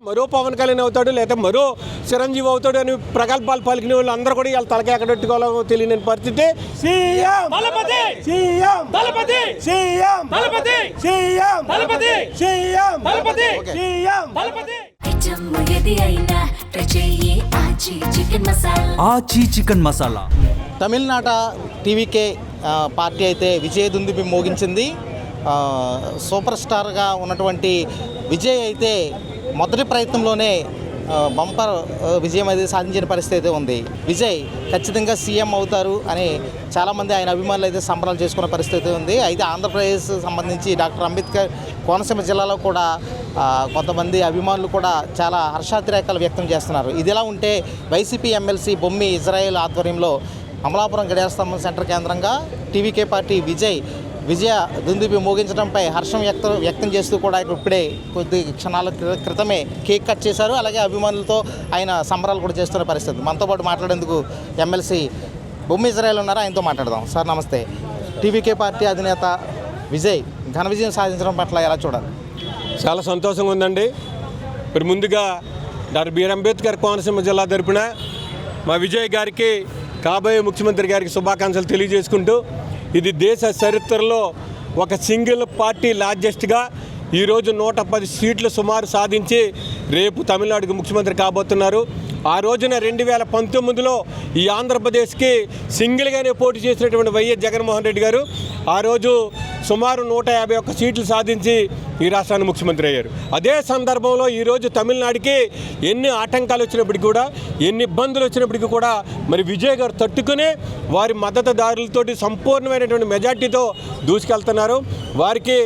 మరో పవన్ కళ్యాణ్ అవుతాడు లేదా మరో చిరంజీవి అవుతాడు అని ప్రగల్భాలు పలికిన వాళ్ళు అందరూ కూడా వీళ్ళు తలకి ఎక్కడెట్టుకోవాలో తెలియని పరిస్థితి. ఆచి చికెన్ మసాలా తమిళనాట టీవీకే పార్టీ అయితే విజయదుందుబి మోగించింది. సూపర్ స్టార్గా ఉన్నటువంటి విజయ్ అయితే మొదటి ప్రయత్నంలోనే బంపర్ విజయం అయితే సాధించిన పరిస్థితి అయితే ఉంది. విజయ్ ఖచ్చితంగా సీఎం అవుతారు అని చాలామంది ఆయన అభిమానులు అయితే సంబరాలు చేసుకున్న పరిస్థితి ఉంది. అయితే ఆంధ్రప్రదేశ్ సంబంధించి డాక్టర్ అంబేద్కర్ కోనసీమ జిల్లాలో కూడా కొంతమంది అభిమానులు కూడా చాలా హర్షాతిరేకాలు వ్యక్తం చేస్తున్నారు. ఇదిలా ఉంటే వైసీపీ ఎమ్మెల్సీ బొమ్మి ఇజ్రాయేల్ ఆధ్వర్యంలో అమలాపురం గడియారస్తంభం సెంటర్ కేంద్రంగా టీవీకే పార్టీ విజయ దుందుబి మోగించడంపై హర్షం వ్యక్తం చేస్తూ కూడా ఇప్పుడే కొద్ది క్షణాల క్రితమే కేక్ కట్ చేశారు. అలాగే అభిమానులతో ఆయన సంబరాలు కూడా చేస్తున్న పరిస్థితి. మనతో పాటు మాట్లాడేందుకు ఎమ్మెల్సీ బొమ్మి ఇజ్రాయేల్ ఉన్నారు. ఆయనతో మాట్లాడదాం. సార్ నమస్తే. టీవీకే పార్టీ అధినేత విజయ్ ఘన విజయం సాధించడం పట్ల ఎలా చూడాలి? చాలా సంతోషంగా ఉందండి. మరి ముందుగా డాక్టర్ బిఆర్ అంబేద్కర్ కోనసీమ జిల్లా తరపున మా విజయ్ గారికి కాబోయే ముఖ్యమంత్రి గారికి శుభాకాంక్షలు తెలియజేసుకుంటూ, ఇది దేశ చరిత్రలో ఒక సింగిల్ పార్టీ లార్జెస్ట్గా ఈరోజు 110 సీట్లు సుమారు సాధించి రేపు తమిళనాడుకి ముఖ్యమంత్రి కాబోతున్నారు. ఆ రోజున 2019లో ఈ ఆంధ్రప్రదేశ్కి సింగిల్గానే పోటీ చేసినటువంటి వైఎస్ జగన్మోహన్ రెడ్డి గారు ఆ రోజు సుమారు 151 సీట్లు సాధించి ఈ రాష్ట్రానికి ముఖ్యమంత్రి అయ్యారు. అదే సందర్భంలో ఈరోజు తమిళనాడుకి ఎన్ని ఆటంకాలు వచ్చినప్పటికీ కూడా, ఎన్ని ఇబ్బందులు వచ్చినప్పటికీ కూడా మరి విజయ్ గారు తట్టుకుని వారి మద్దతుదారులతోటి సంపూర్ణమైనటువంటి మెజార్టీతో దూసుకెళ్తున్నారు. వారికి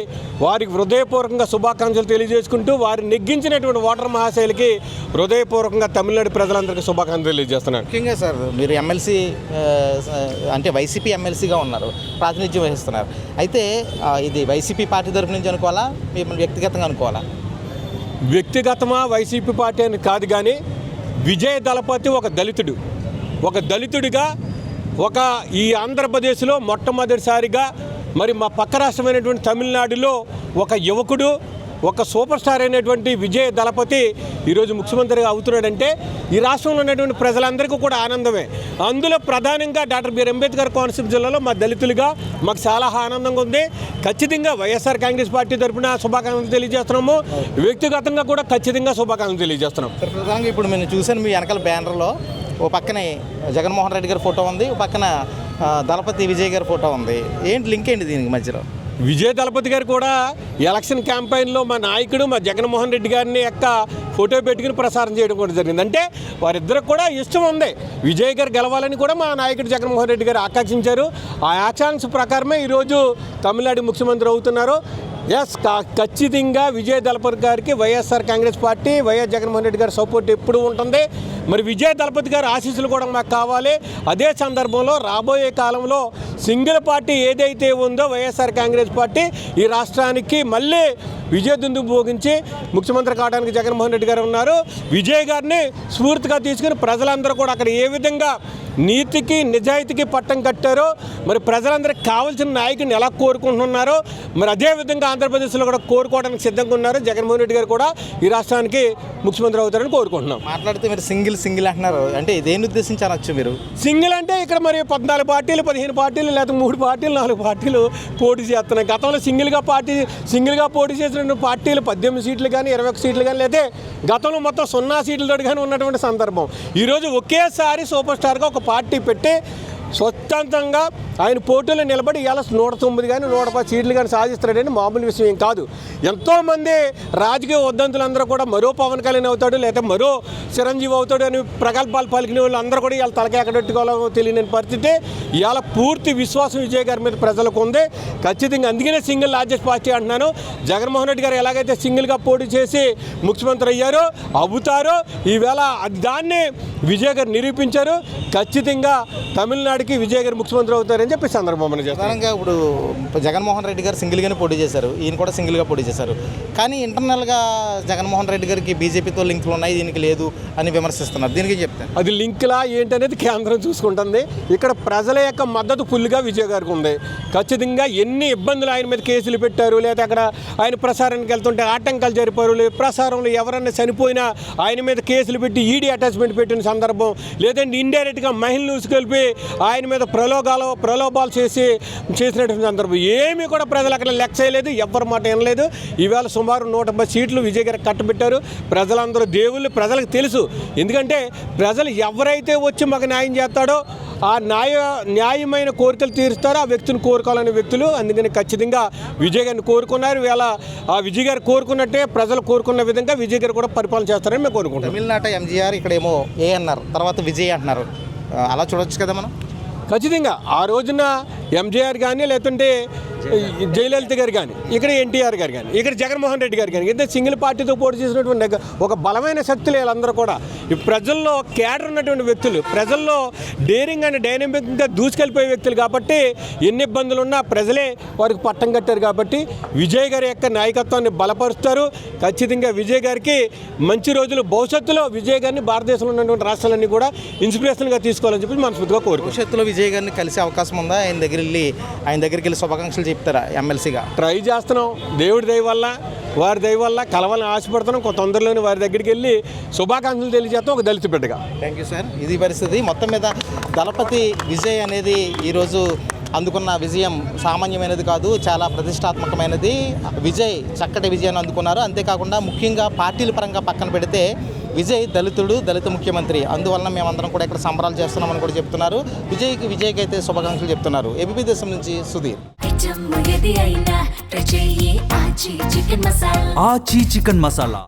హృదయపూర్వకంగా శుభాకాంక్షలు తెలియజేసుకుంటూ, వారు నెగ్గించినటువంటి ఓటర్ మహాశైలికి హృదయపూర్వకంగా తమిళనాడు ప్రజలందరికీ శుభాకాంక్షలు తెలియజేస్తున్నారు. ముఖ్యంగా సార్, మీరు ఎమ్మెల్సీ అంటే వైసీపీ ఎమ్మెల్సీగా ఉన్నారు, ప్రాతినిధ్యం వహిస్తున్నారు. అయితే ఇది వైసీపీ పార్టీ తరఫు నుంచి అనుకోవాలా, మీరు వ్యక్తిగతంగా అనుకోవాలా? వ్యక్తిగతమా వైసీపీ పార్టీ అని కాదు, కానీ విజయ్ దళపతి ఒక దళితుడిగా ఈ ఆంధ్రప్రదేశ్లో మొట్టమొదటిసారిగా మరి మా పక్క రాష్ట్రమైనటువంటి తమిళనాడులో ఒక యువకుడు, ఒక సూపర్ స్టార్ అయినటువంటి విజయ్ దళపతి ఈరోజు ముఖ్యమంత్రిగా అవుతున్నాడంటే ఈ రాష్ట్రంలో ఉన్నటువంటి ప్రజలందరికీ కూడా ఆనందమే. అందులో ప్రధానంగా డాక్టర్ బిఆర్ అంబేద్కర్ కోనసీమ జిల్లాలో మా దళితులుగా మాకు చాలా ఆనందంగా ఉంది. ఖచ్చితంగా వైఎస్ఆర్ కాంగ్రెస్ పార్టీ తరఫున శుభాకాంక్షలు తెలియజేస్తున్నాము. వ్యక్తిగతంగా కూడా ఖచ్చితంగా శుభాకాంక్షలు తెలియజేస్తున్నాం. ప్రధానంగా ఇప్పుడు నేను చూశాను, మీ వెనకాల బ్యానర్లో ఓ పక్కనే జగన్మోహన్ రెడ్డి గారి ఫోటో ఉంది, ఓ పక్కన దళపతి విజయ్ గారి ఫోటో ఉంది. ఏంటి లింక్ ఏంటి దీనికి మధ్యలో? విజయ్ దళపతి గారు కూడా ఎలక్షన్ క్యాంపెయిన్లో మా నాయకుడు మా జగన్మోహన్ రెడ్డి గారిని యొక్క ఫోటో పెట్టుకుని ప్రసారం చేయడం కూడా జరిగింది. అంటే వారిద్దరికి కూడా ఇష్టం ఉంది, విజయ్ గారు గెలవాలని కూడా మా నాయకుడు జగన్మోహన్ రెడ్డి గారు ఆకాంక్షించారు. ఆ ఆకాంక్ష ప్రకారమే ఈరోజు తమిళనాడు ముఖ్యమంత్రి అవుతున్నారు. ఖచ్చితంగా విజయ్ దళపతి గారికి వైఎస్ఆర్ కాంగ్రెస్ పార్టీ, వైఎస్ జగన్మోహన్ రెడ్డి గారి సపోర్ట్ ఎప్పుడు ఉంటుంది. మరి విజయ్ దళపతి గారి ఆశీస్సులు కూడా మాకు కావాలి. అదే సందర్భంలో రాబోయే కాలంలో సింగిల్ పార్టీ ఏదైతే ఉందో వైఎస్ఆర్ కాంగ్రెస్ పార్టీ ఈ రాష్ట్రానికి మళ్ళీ విజయదుందుబి మోగించి ముఖ్యమంత్రి కావడానికి జగన్మోహన్ రెడ్డి గారు ఉన్నారు. విజయ్ గారిని స్ఫూర్తిగా తీసుకుని ప్రజలందరూ కూడా అక్కడ ఏ విధంగా నీతికి నిజాయితీకి పట్టం కట్టారో, మరి ప్రజలందరికీ కావాల్సిన నాయకుని ఎలా కోరుకుంటున్నారో, మరి అదేవిధంగా ఆంధ్రప్రదేశ్లో కూడా కోరుకోవడానికి సిద్ధంగా ఉన్నారు. జగన్మోహన్ రెడ్డి గారు కూడా ఈ రాష్ట్రానికి ముఖ్యమంత్రి అవుతారని కోరుకుంటున్నాం. మాట్లాడితే మీరు సింగిల్ అంటున్నారు, అంటే దేని ఉద్దేశించి అనొచ్చు మీరు? సింగిల్ అంటే ఇక్కడ మరి 14 పార్టీలు, 15 పార్టీలు, లేదా 3 పార్టీలు, 4 పార్టీలు పోటీ చేస్తున్నాయి. గతంలో సింగిల్గా పోటీ చేసిన పార్టీలు 18 సీట్లు కానీ 21 సీట్లు కానీ, లేదా గతంలో మొత్తం 0 సీట్లతో కానీ ఉన్నటువంటి సందర్భం. ఈరోజు ఒకేసారి సూపర్ స్టార్గా ఒక పార్టీ పెట్టి స్వతంత్రంగా ఆయన పోటీలో నిలబడి ఇవాళ 109 కానీ 110 సీట్లు కానీ సాధిస్తాడని మామూలు విషయం ఏం కాదు. ఎంతోమంది రాజకీయ ఉద్దంతులందరూ కూడా మరో పవన్ కళ్యాణ్ అవుతాడు లేదా మరో చిరంజీవి అవుతాడు అని ప్రగల్భాలు పలికిన వాళ్ళు అందరూ కూడా ఇవాళ తలకి ఎక్కడెట్టుకోవాలో తెలియని పరిస్థితి. ఇవాళ పూర్తి విశ్వాసం విజయ్ గారి మీద ప్రజలకు ఉంది. ఖచ్చితంగా అందుకనే సింగిల్ లార్జెస్ట్ పార్టీ అంటున్నాను. జగన్మోహన్ రెడ్డి గారు ఎలాగైతే సింగిల్గా పోటీ చేసి ముఖ్యమంత్రి అయ్యారో అవుతారో, ఈవేళ దాన్ని విజయ్ గారు నిరూపించారు. ఖచ్చితంగా తమిళనాడుకి విజయ్ గారు ముఖ్యమంత్రి అవుతారని చెప్పి సందర్భం చేస్తారు. ప్రధానంగా ఇప్పుడు జగన్మోహన్ రెడ్డి గారు సింగిల్గానే పోటీ చేశారు, ఈయన కూడా సింగిల్గా పోటీ చేశారు. కానీ ఇంటర్నల్గా జగన్మోహన్ రెడ్డి గారికి బీజేపీతో లింకులు ఉన్నాయి, దీనికి లేదు అని విమర్శిస్తున్నారు. దీనికి చెప్తాను. అది లింక్లా ఏంటనేది కేంద్రం చూసుకుంటుంది. ఇక్కడ ప్రజల యొక్క మద్దతు ఫుల్గా విజయ్ గారికి ఉంది. ఖచ్చితంగా ఎన్ని ఇబ్బందులు ఆయన మీద కేసులు పెట్టారు, లేదా అక్కడ ఆయన ప్రసారానికి వెళ్తుంటే ఆటంకాలు జరిపారు, లేదా ప్రసారంలో ఎవరన్నా చనిపోయినా ఆయన మీద కేసులు పెట్టి ఈడీ అటాచ్మెంట్ పెట్టిన సందర్భం, లేదంటే ఇండైరెక్ట్గా మహిళలు కలిపి ఆయన మీద ప్రలోభాలు చేసినటువంటి సందర్భం ఏమీ కూడా ప్రజలు అక్కడ లెక్క చేయలేదు, ఎవ్వరి మాట వినలేదు. ఈవేళ సుమారు 150 సీట్లు విజయ్ గారికి కట్టబెట్టారు. ప్రజలందరూ దేవుళ్ళు, ప్రజలకు తెలుసు. ఎందుకంటే ప్రజలు ఎవరైతే వచ్చి మాకు న్యాయం చేస్తాడో ఆ న్యాయమైన కోరికలు తీరుస్తారో ఆ వ్యక్తిని కోరుకోవాలనే వ్యక్తులు. అందుకని ఖచ్చితంగా విజయ్ గారిని కోరుకున్నారు. ఇవాళ ఆ విజయ్ గారు కోరుకున్నట్టే ప్రజలు కోరుకున్న విధంగా విజయ్ గారు కూడా పరిపాలన చేస్తారని మేము కోరుకుంటాం. తమిళనాట ఎంజీఆర్, ఇక్కడేమో ఏ అన్నారు, తర్వాత విజయ్ అంటున్నారు. అలా చూడొచ్చు కదా మనం. ఖచ్చితంగా ఆ రోజున ఎంజీఆర్ కానీ, లేకుంటే జయలలిత గారు కానీ, ఇక్కడ ఎన్టీఆర్ గారు కానీ, ఇక్కడ జగన్మోహన్ రెడ్డి గారు కానీ, ఇద్దరు సింగిల్ పార్టీతో పోటీ చేసినటువంటి ఒక బలమైన శక్తులు వీళ్ళందరూ కూడా. ఈ ప్రజల్లో కేడర్ ఉన్నటువంటి వ్యక్తులు, ప్రజల్లో డేరింగ్ అండ్ డైనమిక్గా దూసుకెళ్ళిపోయే వ్యక్తులు కాబట్టి ఎన్ని ఇబ్బందులు ఉన్నా ప్రజలే వారికి పట్టం కట్టారు. కాబట్టి విజయ్ గారి యొక్క నాయకత్వాన్ని బలపరుస్తారు. ఖచ్చితంగా విజయ్ గారికి మంచి రోజులు భవిష్యత్తులో విజయ్ గారిని భారతదేశంలో ఉన్నటువంటి రాష్ట్రాలన్నీ కూడా ఇన్స్పిరేషన్గా తీసుకోవాలని చెప్పి మనస్ఫూర్తిగా కోరుకుంటున్నాం. భవిష్యత్తులో విజయ్ గారిని కలిసే అవకాశం ఉందా? ఆయన దగ్గరికి వెళ్ళి శుభాకాంక్షలు చెప్తారా ఎమ్మెల్సీగా? ట్రై చేస్తున్నాం. దేవుడి దయ వల్ల, వారి దయ వల్ల కలవాలని ఆశపడుతున్నాం. కొంత తొందరలోనే వారి దగ్గరికి వెళ్ళి శుభాకాంక్షలు తెలియజేస్తాం ఒక దళిత బిడ్డగా. Thank you sir. ఇది పరిస్థితి. మొత్తం మీద దళపతి విజయ్ అనేది ఈరోజు అందుకున్న విజయం సామాన్యమైనది కాదు, చాలా ప్రతిష్టాత్మకమైనది. విజయ్ చక్కటి విజయాన్ని అందుకున్నారు. అంతేకాకుండా ముఖ్యంగా పార్టీల పరంగా పక్కన పెడితే విజయ్ దళితుడు, దళిత ముఖ్యమంత్రి. అందువలన మేమందరం కూడా ఇక్కడ సంబరాలు చేస్తున్నామని కూడా చెప్తున్నారు. విజయ్కి అయితే శుభాకాంక్షలు చెప్తున్నారు. ఏబీపీ దేశం నుంచి సుధీర్. ఆచి చికెన్ మసాలా.